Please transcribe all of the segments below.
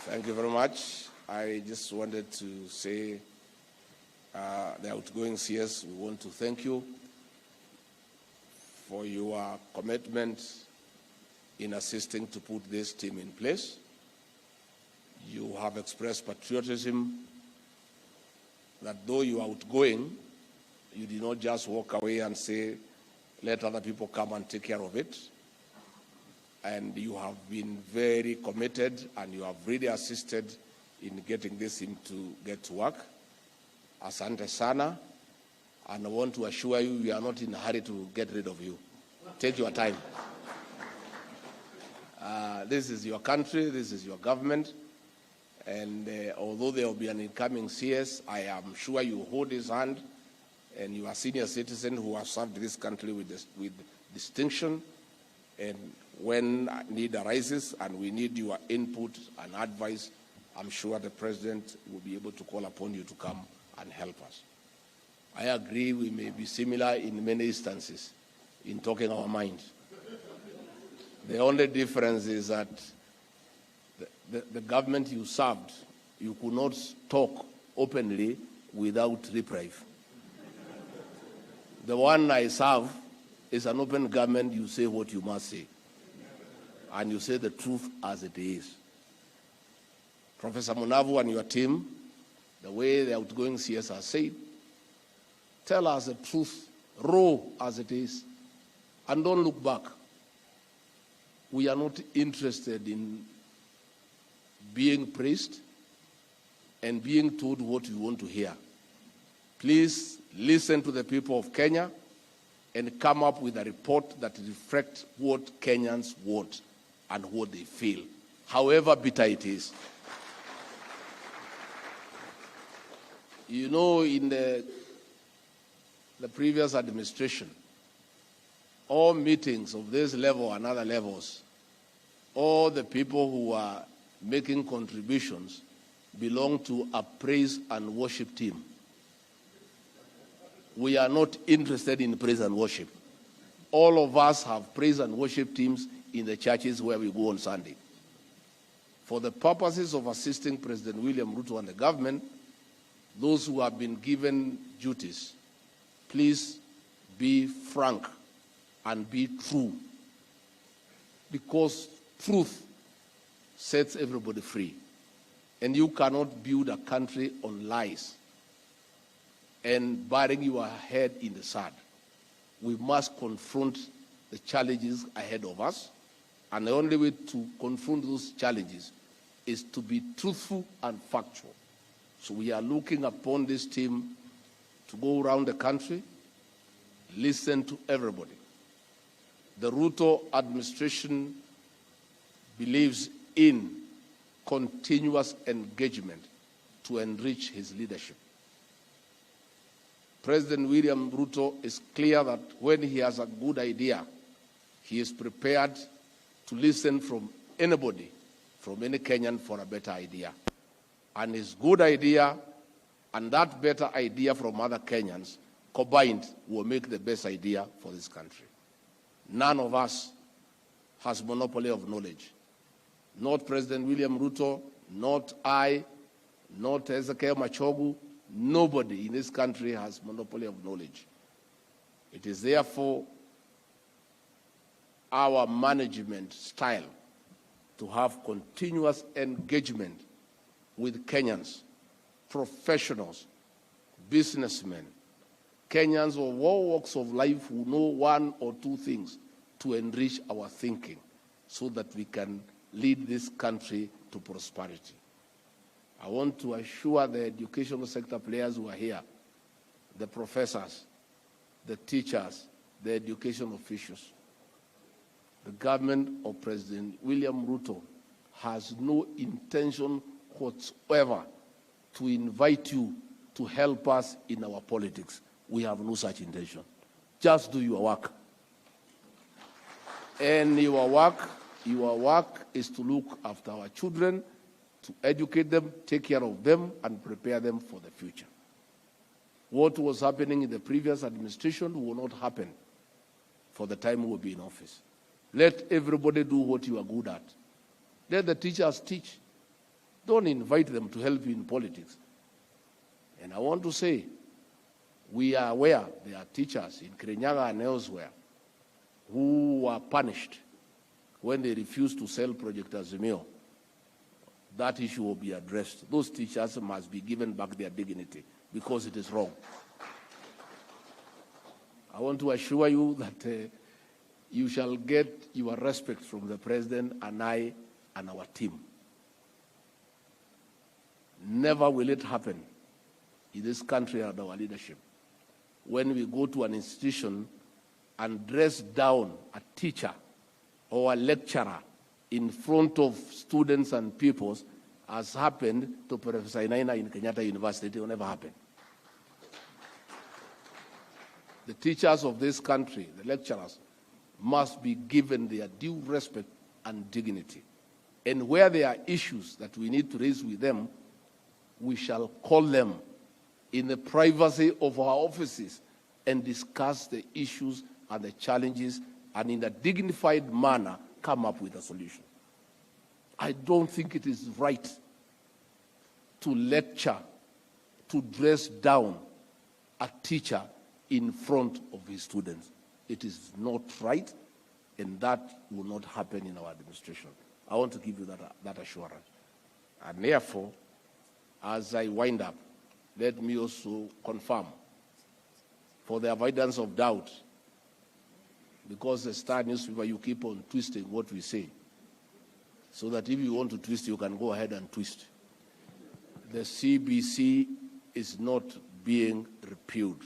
Thank you very much. I just wanted to say, the outgoing CS, we want to thank you for your commitment in assisting to put this team in place. You have expressed patriotism that though you are outgoing, you did not just walk away and say, let other people come and take care of it. And you have been very committed and you have really assisted in getting this team to get to work. Asante sana. And I want to assure you, we are not in a hurry to get rid of you. Take your time. This is your country, this is your government. And although there will be an incoming CS, I am sure you hold his hand, and you are a senior citizen who has served this country with distinction. And when need arises and we need your input and advice, I'm sure the President will be able to call upon you to come and help us. I agree we may be similar in many instances in talking our mind. The only difference is that the government you served, you could not talk openly without reprieve. The one I serve is an open government. You say what you must say, and you say the truth as it is. Professor Munavu and your team, the way the outgoing CS has said, tell us the truth, raw as it is, and don't look back. We are not interested in being praised and being told what we want to hear. Please listen to the people of Kenya and come up with a report that reflects what Kenyans want and what they feel, however bitter it is. You know, in the previous administration, all meetings of this level and other levels, all the people who are making contributions belong to a praise and worship team. We are not interested in praise and worship. All of us have praise and worship teams in the churches where we go on Sunday. For the purposes of assisting President William Ruto and the government, those who have been given duties, please be frank and be true, because truth sets everybody free. And you cannot build a country on lies and burying your head in the sand. We must confront the challenges ahead of us, and the only way to confront those challenges is to be truthful and factual. So we are looking upon this team to go around the country, listen to everybody. The Ruto administration believes in continuous engagement to enrich his leadership. President William Ruto is clear that when he has a good idea, he is prepared to listen from anybody, from any Kenyan, for a better idea. And his good idea and that better idea from other Kenyans combined will make the best idea for this country. None of us has monopoly of knowledge. Not President William Ruto, not I, not Ezekiel Machogu. Nobody in this country has monopoly of knowledge. It is therefore our management style to have continuous engagement with Kenyans, professionals, businessmen, Kenyans of all walks of life who know one or two things to enrich our thinking so that we can lead this country to prosperity. I want to assure the educational sector players who are here, the professors, the teachers, the education officials, the government of President William Ruto has no intention whatsoever to invite you to help us in our politics. We have no such intention. Just do your work. And your work is to look after our children, to educate them, take care of them, and prepare them for the future. What was happening in the previous administration will not happen for the time we will be in office. Let everybody do what you are good at. Let the teachers teach. Don't invite them to help you in politics. And I want to say, we are aware there are teachers in Kirinyaga and elsewhere who were punished when they refused to sell Project Azimio. That issue will be addressed. Those teachers must be given back their dignity because it is wrong. I want to assure you that you shall get your respect from the President and I and our team. Never will it happen in this country under our leadership when we go to an institution and dress down a teacher or a lecturer in front of students and pupils, as happened to Professor Inaina in Kenyatta University. It will never happen. The teachers of this country, the lecturers, must be given their due respect and dignity. And where there are issues that we need to raise with them, we shall call them in the privacy of our offices and discuss the issues and the challenges, and in a dignified manner come up with a solution. I don't think it is right to lecture, to dress down a teacher in front of his students. It is not right, and that will not happen in our administration. I want to give you that assurance. And therefore, as I wind up, let me also confirm, for the avoidance of doubt, because the Star newspaper, you keep on twisting what we say, so that if you want to twist, you can go ahead and twist. The CBC is not being repealed.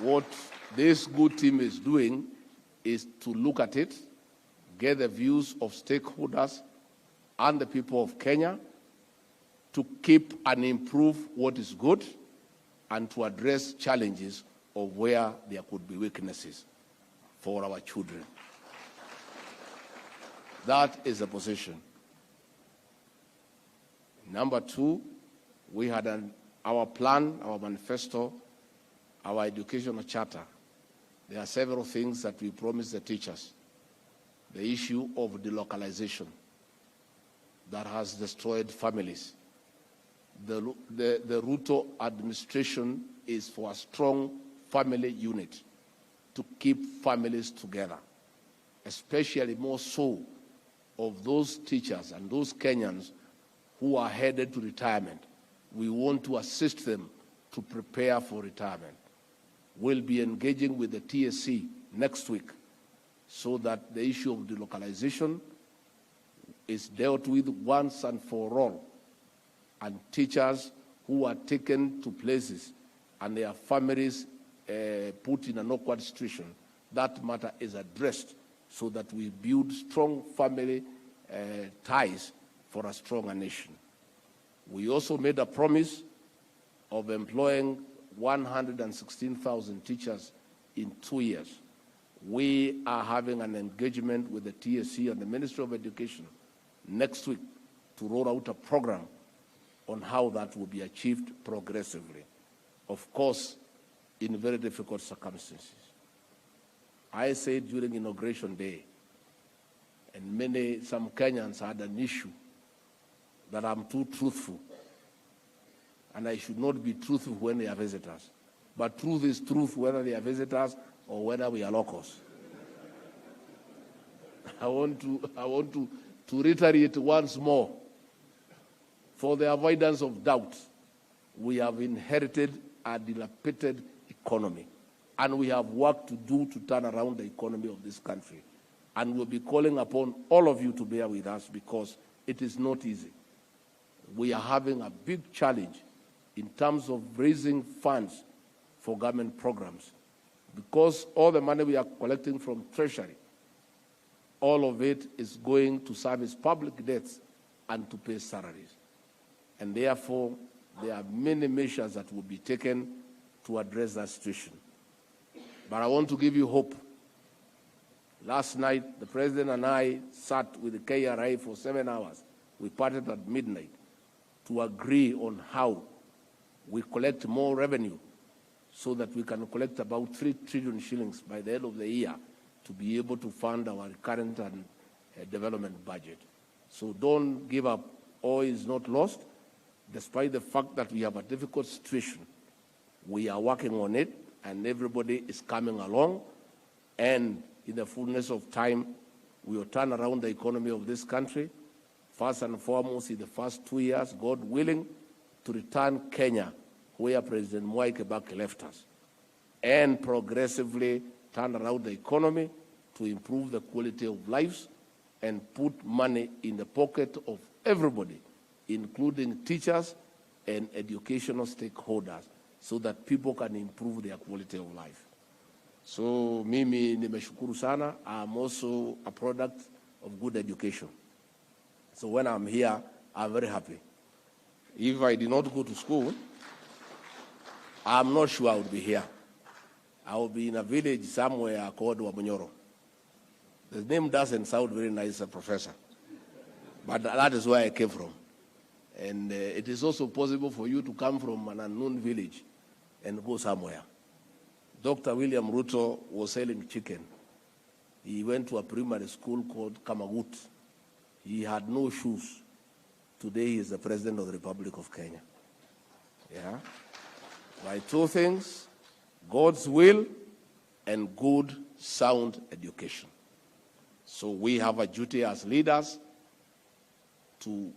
What this good team is doing is to look at it, get the views of stakeholders and the people of Kenya, to keep and improve what is good and to address challenges of where there could be weaknesses for our children. That is the position. Number two, we had our plan, our manifesto, our educational charter. There are several things that we promised the teachers. The issue of delocalization that has destroyed families. The Ruto administration is for a strong family unit to keep families together, especially more so of those teachers and those Kenyans who are headed to retirement. We want to assist them to prepare for retirement. We'll be engaging with the TSC next week so that the issue of delocalization is dealt with once and for all, and teachers who are taken to places and their families put in an awkward situation, that matter is addressed so that we build strong family ties for a stronger nation. We also made a promise of employing 116,000 teachers in 2 years. We are having an engagement with the TSC and the Ministry of Education next week to roll out a program on how that will be achieved progressively. Of course, in very difficult circumstances. I said during Inauguration Day, and some Kenyans had an issue that I'm too truthful, and I should not be truthful when they are visitors. But truth is truth, whether they are visitors or whether we are locals. I want to reiterate once more, for the avoidance of doubt, we have inherited a dilapidated economy, and we have work to do to turn around the economy of this country. And we'll be calling upon all of you to bear with us because it is not easy. We are having a big challenge in terms of raising funds for government programs, because all the money we are collecting from Treasury, all of it is going to service public debts and to pay salaries. And therefore, there are many measures that will be taken to address that situation. But I want to give you hope. Last night, the President and I sat with the KRI for 7 hours. We parted at midnight to agree on how we collect more revenue so that we can collect about 3 trillion shillings by the end of the year to be able to fund our current and development budget. So don't give up. All is not lost. Despite the fact that we have a difficult situation, we are working on it, and everybody is coming along. And in the fullness of time, we will turn around the economy of this country. First and foremost, in the first 2 years, God willing, to return Kenya where President Mwai Kibaki left us, and progressively turn around the economy to improve the quality of lives and put money in the pocket of everybody, including teachers and educational stakeholders, so that people can improve their quality of life. So mimi nimeshukuru sana. I'm also a product of good education. So when I'm here, I'm very happy. If I did not go to school, I'm not sure I would be here. I would be in a village somewhere called Wamunyoro. The name doesn't sound very nice, a professor. But that is where I came from. And it is also possible for you to come from an unknown village and go somewhere. Dr. William Ruto was selling chicken. He went to a primary school called Kamagut. He had no shoes. Today he is the President of the Republic of Kenya. Yeah? By two things, God's will and good, sound education. So we have a duty as leaders to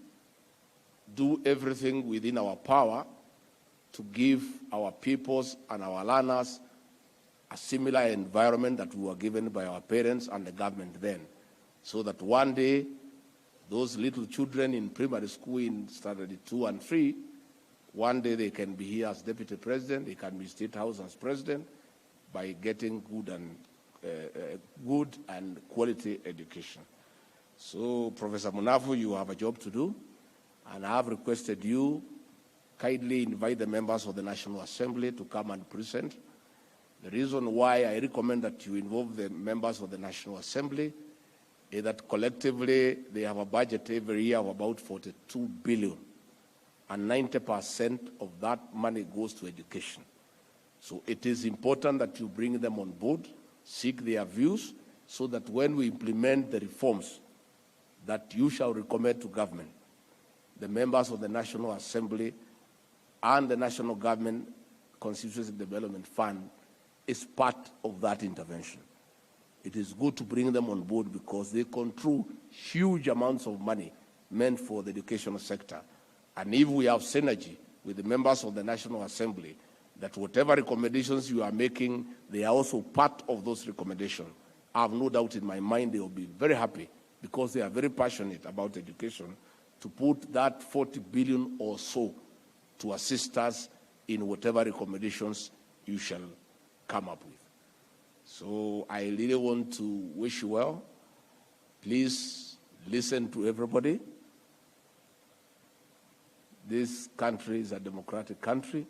do everything within our power to give our peoples and our learners a similar environment that we were given by our parents and the government then, so that one day those little children in primary school in standard 2 and 3, one day they can be here as deputy president, they can be state house as president by getting good and quality education. So, Professor Munafu, you have a job to do, and I have requested you kindly invite the members of the National Assembly to come and present. The reason why I recommend that you involve the members of the National Assembly is that collectively they have a budget every year of about 42 billion, and 90% of that money goes to education. So it is important that you bring them on board, seek their views, so that when we implement the reforms that you shall recommend to government, the members of the National Assembly and the National Government Constituency Development Fund is part of that intervention. It is good to bring them on board because they control huge amounts of money meant for the educational sector. And if we have synergy with the members of the National Assembly, that whatever recommendations you are making, they are also part of those recommendations. I have no doubt in my mind they will be very happy because they are very passionate about education to put that 40 billion or so to assist us in whatever recommendations you shall come up with. So I really want to wish you well. Please listen to everybody. This country is a democratic country.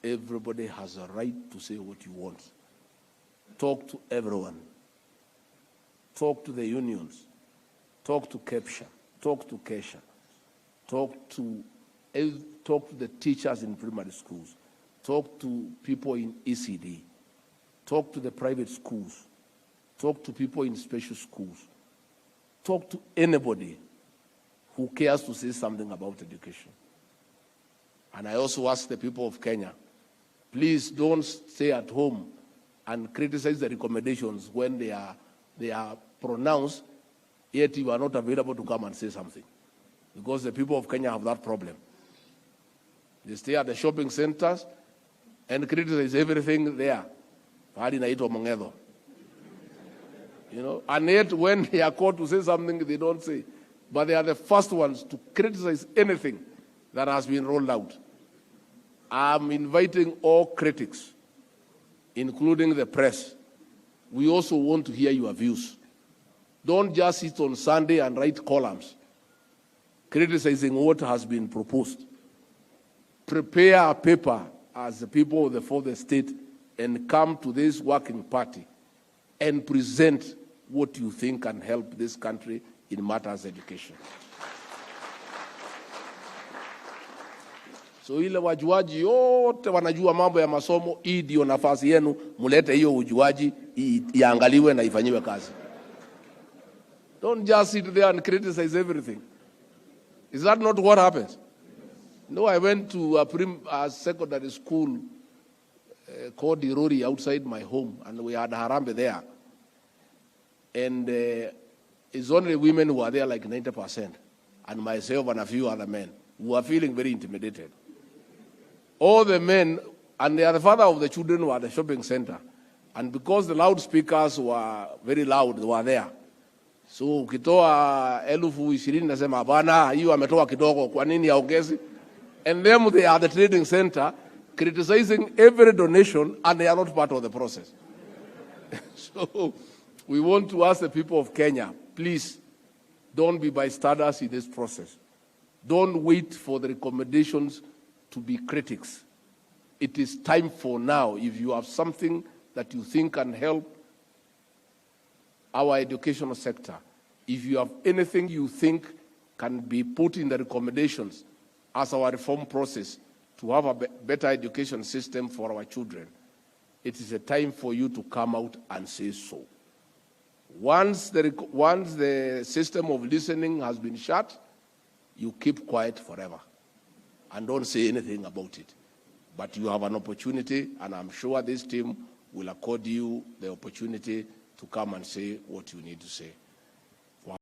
Everybody has a right to say what you want. Talk to everyone. Talk to the unions. Talk to KEPSHA. Talk to KESHA. Talk to the teachers in primary schools. Talk to people in ECD. Talk to the private schools. Talk to people in special schools. Talk to anybody who cares to say something about education. And I also ask the people of Kenya, please don't stay at home and criticize the recommendations when they are pronounced, yet you are not available to come and say something. Because the people of Kenya have that problem. They stay at the shopping centers and criticize everything there. You know, and yet when they are called to say something, they don't say. But they are the first ones to criticize anything that has been rolled out. I'm inviting all critics, including the press. We also want to hear your views. Don't just sit on Sunday and write columns criticizing what has been proposed. Prepare a paper as the people of the fourth estate and come to this working party and present what you think can help this country in matters of education. So ile wajuaji yote wanajua mambo ya masomo, hii ndio nafasi yenu, mulete hiyo ujuaji iangaliwe na ifanyiwe kazi. Don't just sit there and criticize everything. Is that not what happens? No, I went to a secondary school called Irori outside my home, and we had Harambe there. And it's only women who are there, like 90%, and myself and a few other men who are feeling very intimidated. All the men, and they are the father of the children, were at the shopping center. And because the loudspeakers were very loud, they were there. So ukitoa 20,000 nasema bana hiyo ametoa kidogo kwa nini aongezi? And them they are at the trading center criticizing every donation, and they are not part of the process. So we want to ask the people of Kenya, please don't be bystanders in this process. Don't wait for the recommendations to be critics. It is time for now. If you have something that you think can help our educational sector, if you have anything you think can be put in the recommendations as our reform process to have a better education system for our children, it is a time for you to come out and say so. Once the system of listening has been shut, you keep quiet forever and don't say anything about it. But you have an opportunity, and I'm sure this team will accord you the opportunity to come and say what you need to say.